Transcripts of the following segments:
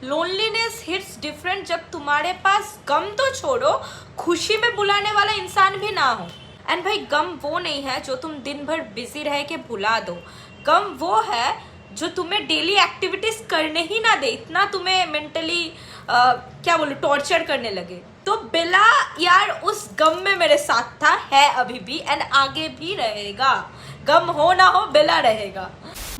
Loneliness hits different जब तुम्हारे पास गम तो छोड़ो, खुशी में बुलाने वाला इंसान भी ना हो। एंड भाई, गम वो नहीं है जो तुम दिन भर बिजी रह के भुला दो। गम वो है जो तुम्हें डेली एक्टिविटीज करने ही ना दे, इतना तुम्हें मेंटली क्या बोलूं, टॉर्चर करने लगे। तो बेला यार उस गम में मेरे साथ था, है अभी भी, एंड आगे भी रहेगा। गम हो ना हो, बेला रहेगा।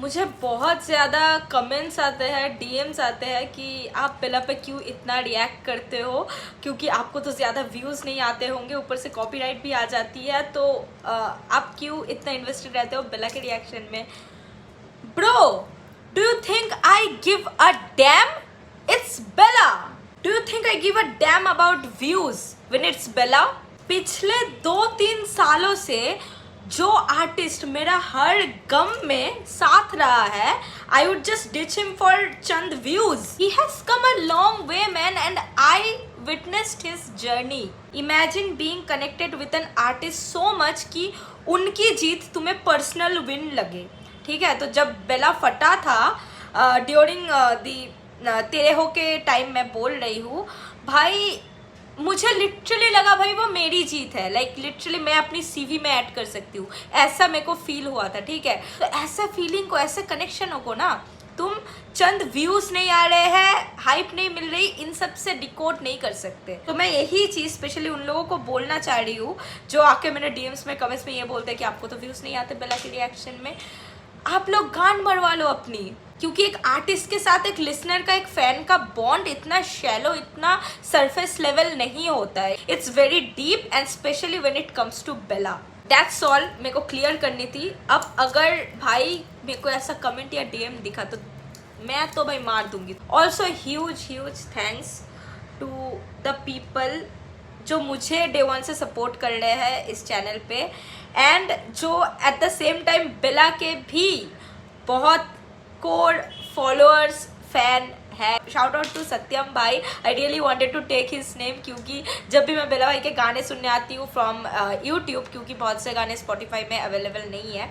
मुझे बहुत ज़्यादा कमेंट्स आते हैं, डीएम्स आते हैं कि आप बेला पे क्यों इतना रिएक्ट करते हो, क्योंकि आपको तो ज़्यादा व्यूज़ नहीं आते होंगे, ऊपर से कॉपीराइट भी आ जाती है, तो आप क्यों इतना इन्वेस्टेड रहते हो बेला के रिएक्शन में। Bro, do you think I give a damn? It's Bella. Do you think I give a damn about views when it's Bella? पिछले 2-3 सालों से जो आर्टिस्ट मेरा हर गम में साथ रहा है, I would just ditch him for Chand views. He has come a long way, man, and I witnessed his journey. Imagine being connected with an artist so much कि उनकी जीत तुम्हें पर्सनल विन लगे। ठीक है, तो जब बेला फटा था ड्यूरिंग तेरे हो के टाइम मैं बोल रही हूँ भाई, मुझे लिटरली लगा भाई वो मेरी जीत है। लाइक लिटरली मैं अपनी सीवी में ऐड कर सकती हूँ, ऐसा मेरे को फील हुआ था। ठीक है, तो ऐसे फीलिंग को, ऐसे कनेक्शनों को ना तुम चंद व्यूज़ नहीं आ रहे हैं, हाइप नहीं मिल रही, इन सब से डिकोड नहीं कर सकते। तो मैं यही चीज़ स्पेशली उन लोगों को बोलना चाह रही हूँ जो आके मेरे डीएम्स में, कमेंट्स में ये बोलते हैं कि आपको तो व्यूज़ नहीं आते बेला के रिएक्शन में। आप लोग गांड मरवा लो अपनी, क्योंकि एक आर्टिस्ट के साथ एक लिसनर का, एक फैन का बॉन्ड इतना शैलो, इतना सरफेस लेवल नहीं होता है। It's very deep and specially when it comes to Bella. That's all, मेरे को क्लियर करनी थी। अब अगर भाई मेरे को ऐसा कमेंट या डीएम दिखा तो मैं तो भाई मार दूंगी। Also huge thanks to the people जो मुझे डे वन से सपोर्ट कर रहे हैं इस चैनल पे, एंड जो at the same time Bella के भी बहुत कोर फॉलोअर्स, फैन है। शाउट आउट टू सत्यम भाई, I really wanted to take his name, क्योंकि जब भी मैं बेला भाई के गाने सुनने आती हूँ फ्रॉम यूट्यूब, क्योंकि बहुत से गाने स्पॉटिफाई में अवेलेबल नहीं है,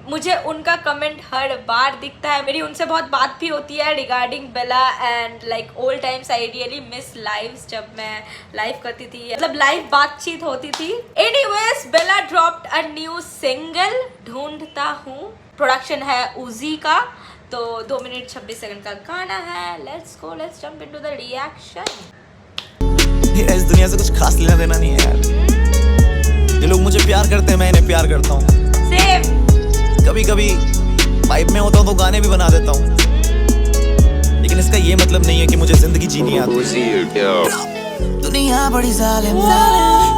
मुझे उनका कमेंट हर बार दिखता है। मेरी उनसे बहुत बात भी होती है regarding Bella and like old times. I really miss lives, जब मैं लाइव करती थी, मतलब लाइव बातचीत होती थी। Anyways, Bella dropped a new single, ढूंढता हूँ। प्रोडक्शन है उजी का, तो 2 मिनट 26 सेकंड का गाना है। Let's go, let's jump into the reaction. इस दुनिया से कुछ खास लेना देना नहीं है यार। ये लोग मुझे प्यार करते हैं, मैं इन्हें प्यार करता हूँ। सेम। कभी कभी वाइब में होता हूँ तो गाने भी बना देता हूँ, लेकिन इसका ये मतलब नहीं है कि मुझे जिंदगी जीनी आती है। दुनिया बड़ी जालिम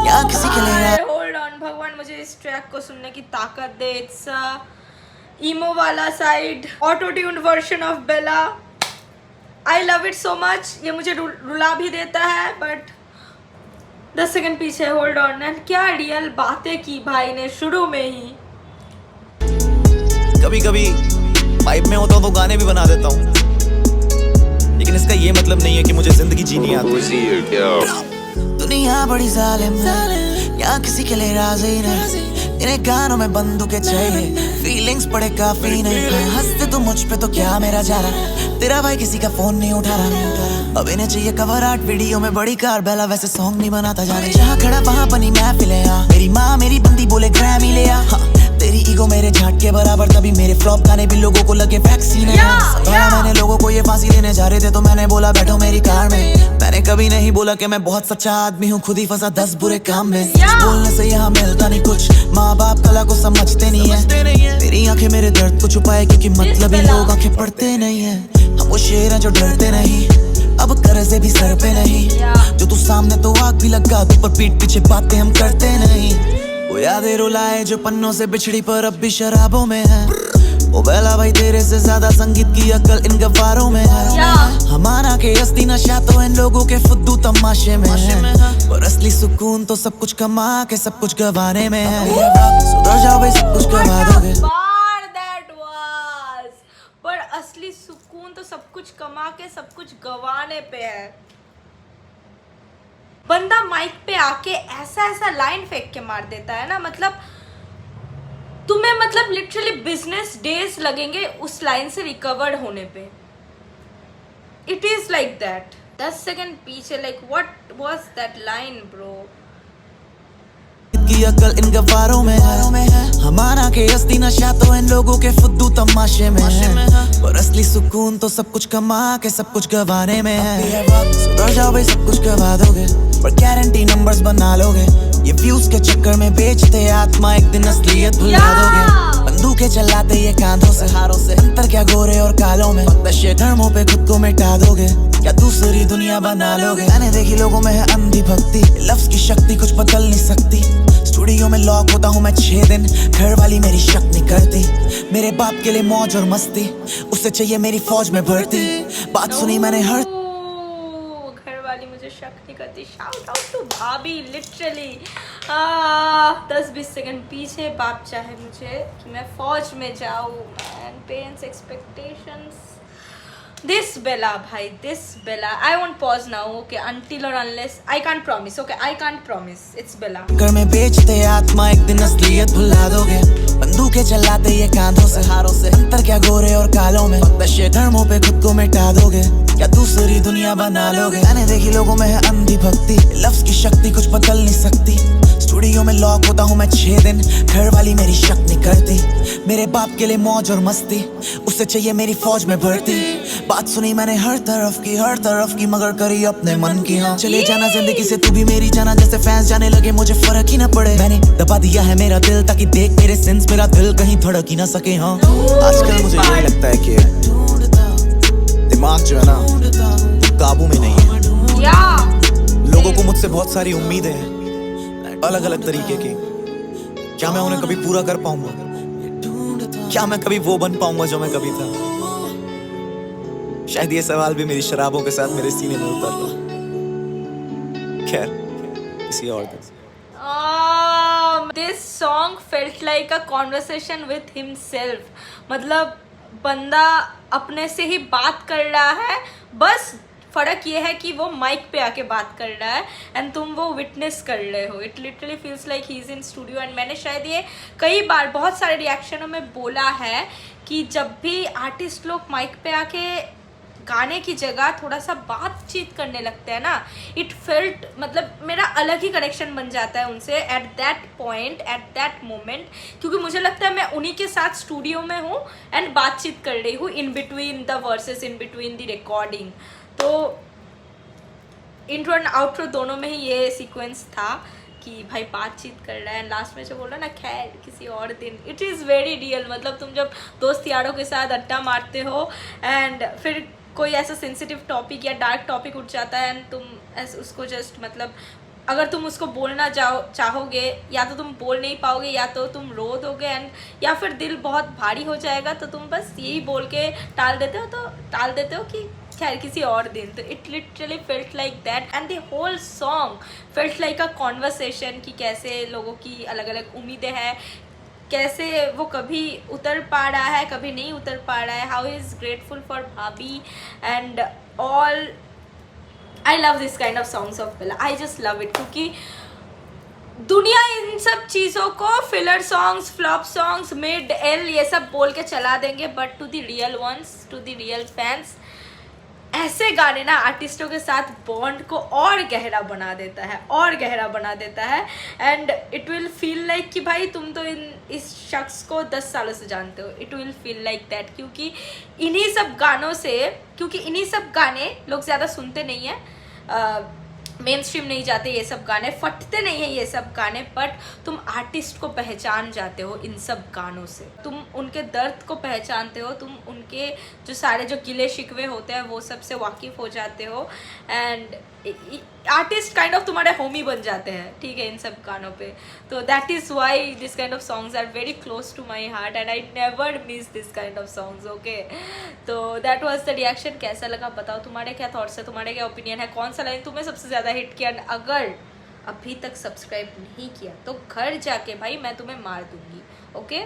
या किसी के लिए। होल्ड ऑन, भगवान मुझे इस ट्रैक को सुनने की ताकत दे। इट्स ईमो वाला side, auto tuned version of Bella. I love it so much. ये मुझे रुला भी देता है, बट 10 सेकंड पीछे। होल्ड ऑन, एंड क्या रियल बातें की भाई ने शुरू में ही। कभी कभी वाइब में होता हूँ तो गाने भी बना देता हूँ, लेकिन इसका ये मतलब नहीं है कि मुझे जिंदगी जीनी आती है। दुनिया बड़ी जालिम या किसी के लिए राजी नहीं, इन्हें गानों में बंदूकें चाहिए, फीलिंग्स पड़े काफी नहीं। हंसते तो मुझ पे तो क्या मेरा जा रहा, तेरा भाई किसी का फोन नहीं उठा रहा। अब इन्हें चाहिए कवर आर्ट वीडियो में बड़ी कार, बेला वैसे सॉन्ग नहीं बनाता जाने। जहाँ खड़ा वहाँ बनी महफिलें, मेरी माँ मेरी बंदी बोले ग्रैमी ले आ। तेरी ईगो मेरे झाट के बराबर, तभी मेरे फ्लॉप गाने भी लोगों को लगे वैक्सीन है। मैंने लोगों को ये फांसी देने जा रहे थे तो मैंने बोला बैठो मेरी कार में। मैंने कभी नहीं बोला कि मैं बहुत सच्चा आदमी हूँ, खुद ही फंसा 10 बुरे काम में। बोलने से यहाँ मिलता नहीं कुछ, माँ बाप कला को समझते नहीं है। तेरी आंखें मेरे दर्द को छुपाए, क्योंकि मतलबी लोग आंखें पढ़ते नहीं है। हम वो शेर हैं जो डरते नहीं, अब कर्जे भी सर पे नहीं। जो तू सामने तो आग भी लगा तू, पर पीठ पीछे बातें हम करते नहीं। वो यादें रुलाए जो पन्नों से बिछड़ी पर अब भी शराबों में है। वो बेला भाई तेरे से ज्यादा संगीत की अकल इन गवारों में है। हमारा के असली नशा तो इन लोगों के फुद्दू तमाशे में है, पर असली सुकून तो सब कुछ कमा के सब कुछ गवाने में है। सुधर जाओ भाई, सब कुछ गवा दोगे। पर असली सुकून तो सब कुछ कमा के सब कुछ गवाने पे है। बंदा माइक पे आके ऐसा ऐसा लाइन फेंक के मार देता है ना, मतलब तुम्हें मतलब लिटरली बिजनेस डेज लगेंगे उस लाइन से रिकवर होने पे। it is like that. 10 second पीछे, like what was that line bro? की अकल इन गवारों में है, हमारा के असली नशा तो इन लोगों के फुद्दू तमाशे में है, पर असली सुकून तो सब कुछ कमा के सब कुछ गवाने में है। सुधर जाओ भाई, सब कुछ गवा दोगे, पर गारंटी नंबर्स बना लोगे। ये व्यूज के चक्कर में बेचते आत्मा, एक दिन असलियत भुला दोगे। बंदूकें चलाते ये कांधों से, हारों से अंतर क्या गोरे और कालों में। नशे धर्मों पे खुद को मिटा दोगे, क्या दूसरी दुनिया बना लोगे। मैंने देखी लोगों में है अंधी भक्ति, लफ्ज की शक्ति कुछ बदल नहीं सकती। स्टूडियो में लॉक होता हूँ मैं 6 दिन, घर वाली मेरी शक नहीं करती। मेरे बाप के लिए मौज और मस्ती, उससे चाहिए मेरी फौज में भर्ती। बात सुनी मैंने हर घर वाली मुझे शक नहीं करती। शाउट आउट टू भाभी, लिटरली 10-20 सेकंड पीछे बाप चाहे मुझे कि मैं फौज में जाऊँ। Man, parents expectations, this Bella bhai, this Bella, I won't pause now, okay, until or unless, I can't promise, okay, I can't promise, it's Bella. घर में बेचते आत्मा, एक दिन असलियत भुला दोगे। बंदूकें चलाते ये कांधों से, हारों से अंतर क्या गोरे और कालों में। नशे धर्मों पे खुद को मिटा दोगे, क्या दूसरी दुनिया बना लोगे। मैंने देखी लोगों में है अंधी भक्ति, लफ्ज की शक्ति कुछ बदल नहीं सकती। स्टूडियो में लॉक होता हूँ मैं 6 दिन, घर वाली मेरी शक नहीं करती। मेरे बाप के लिए मौज और मस्ती, उससे चाहिए मेरी फौज में भर्ती। बात सुनी मैंने हर तरफ की, मगर करी अपने मन की। हाँ, चले जाना जिंदगी से तू भी मेरी जाना, जैसे फैंस जाने लगे मुझे फर्क ही ना पड़े। मैंने दबा दिया है मेरा दिल, ताकि देख मेरे सिंस मेरा दिल कहीं धड़क ही ना सके। हाँ, आजकल मुझे यही लगता है कि दिमाग जो है ना काबू में नहीं है। लोगों को मुझसे बहुत सारी उम्मीदें हैं, अलग अलग तरीके की। क्या मैं उन्हें कभी पूरा कर पाऊंगा? क्या मैं कभी वो बन पाऊंगा जो मैं कभी था? शायद ये सवाल भी मेरी शराबों के साथ मेरे सीने में उतर रहा। खैर, किसी और दिन। This song felt like a conversation with himself. मतलब बंदा अपने से ही बात कर रहा है, बस फ़र्क ये है कि वो माइक पे आके बात कर रहा है एंड तुम वो विटनेस कर रहे हो। It literally feels like he is in studio. And मैंने शायद ये कई बार बहुत सारे रिएक्शनों में बोला है कि जब भी आर्टिस्ट लोग माइक पे आके गाने की जगह थोड़ा सा बातचीत करने लगते हैं ना, इट फेल्ट, मतलब मेरा अलग ही कनेक्शन बन जाता है उनसे at that point, at that moment, क्योंकि मुझे लगता है मैं उन्हीं के साथ स्टूडियो में हूँ एंड बातचीत कर रही हूँ in between the versus, in between the recording. तो इंट्रो एंड आउट्रो दोनों में ही ये सीक्वेंस था कि भाई बातचीत कर रहा है। लास्ट में जो बोला ना, खैर किसी और दिन, इट इज़ वेरी रियल। मतलब तुम जब दोस्त यारों के साथ अड्डा मारते हो एंड फिर कोई ऐसा सेंसिटिव टॉपिक या डार्क टॉपिक उठ जाता है एंड तुम ऐसे उसको जस्ट, मतलब अगर तुम उसको बोलना चाहोगे, या तो तुम बोल नहीं पाओगे, या तो तुम रो दोगे एंड या फिर दिल बहुत भारी हो जाएगा, तो तुम बस यही बोल के टाल देते हो कि खैर किसी और दिन। तो it literally felt like that and the whole song felt like a conversation कि कैसे लोगों की अलग अलग उम्मीदें हैं, कैसे वो कभी उतर पा रहा है, कभी नहीं उतर पा रहा है, हाउ इज़ ग्रेटफुल फॉर भाभी and all. I love this kind of songs of Bella, I just love it, क्योंकि दुनिया इन सब चीज़ों को filler songs, flop songs, mid L ये सब बोल के चला देंगे, but to the real ones, to the real fans, ऐसे गाने ना आर्टिस्टों के साथ बॉन्ड को और गहरा बना देता है and it will feel like कि भाई तुम तो इस शख्स को 10 सालों से जानते हो। It will feel like that, क्योंकि इन्हीं सब गाने लोग ज़्यादा सुनते नहीं हैं, मेन स्ट्रीम नहीं जाते ये सब गाने, फटते नहीं हैं ये सब गाने, बट तुम आर्टिस्ट को पहचान जाते हो इन सब गानों से, तुम उनके दर्द को पहचानते हो, तुम उनके जो सारे जो गिले शिकवे होते हैं वो सब से वाकिफ़ हो जाते हो एंड आर्टिस्ट काइंड ऑफ तुम्हारे होमी बन जाते हैं, ठीक है, इन सब गानों पे। तो that is why this kind of songs are very close to my heart and I never miss this kind of songs, okay. तो दैट वाज द रिएक्शन। कैसा लगा बताओ, तुम्हारे क्या थॉट्स है, तुम्हारे क्या ओपिनियन है, कौन सा लाइन तुम्हें सबसे ज़्यादा हिट किया। अगर अभी तक सब्सक्राइब नहीं किया तो घर जाके भाई मैं तुम्हें मार दूंगी, ओके।